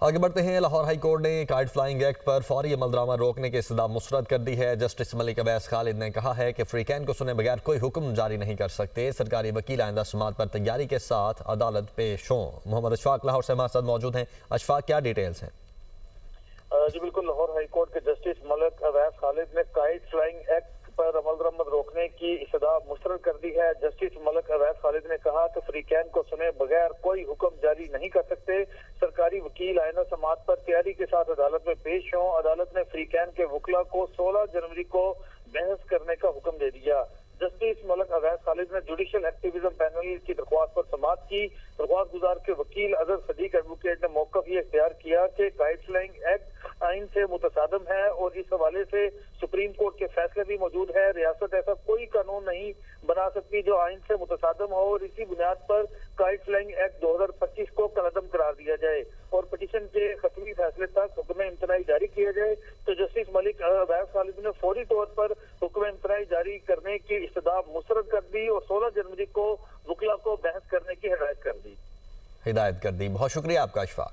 आगे बढ़ते हैं। लाहौर हाई कोर्ट ने काइट फ्लाइंग एक्ट पर फौरी अमलदरामद रोकने की सदा मुस्तरद कर दी है। जस्टिस मलिक अवैस खालिद ने कहा है कि फ्रीकैन को सुने बगैर कोई हुक्म जारी नहीं कर सकते। सरकारी वकील आइंदा समात पर तैयारी के साथ अदालत पेश हों। मोहम्मद अशफाक लाहौर से हमारे साथ मौजूद हैं। अशफाक, क्या डिटेल्स हैं? जी बिल्कुल, लाहौर हाई कोर्ट के जस्टिस मलिक अवैस खालिद ने काइट फ्लाइंग एक्ट पर अमल रोकने की इस्तदा मुस्तरद कर दी है। जस्टिस मलिक अवैस खालिद ने कहा कि फ्रीकैन को सुने बगैर कोई हुक्म जारी नहीं कर सकते। सरकारी वकील आइंदा समात पर तैयारी के साथ अदालत में पेश हों। अदालत ने फ्रीकैन के वकला को 16 जनवरी को बहस करने का हुक्म दे दिया। जस्टिस मलिक अवैस खालिद ने जुडिशल एक्टिविज्म पैनल की दरख्वास्त पर समात की। दरख्वास्त गुजार के वकील अजहर सदीक एडवोकेट ने मौकफ ये इख्तियार किया कि काइट फ्लाइंग एक्ट आइन से मुतसादम है और इस हवाले से सुप्रीम कोर्ट के फैसले भी मौजूद है। रियासत ऐसा कोई कानून नहीं बना सकती जो आइन से मुतसादम हो और इसी बुनियाद पर काइट फ्लाइंग एक्ट 2025 को कलअदम करार दिया जाए और पिटीशन के खतवी फैसले तक हुक्म इम्तनाई जारी किया जाए। तो जस्टिस मलिक अवैस खालिद ने फौरी तौर पर हुक्म इम्तनाई जारी करने की इस्तदा मुस्तरद कर दी और 16 जनवरी को वकला को बहस करने की हिदायत कर दी। बहुत शुक्रिया आपका अशफाक।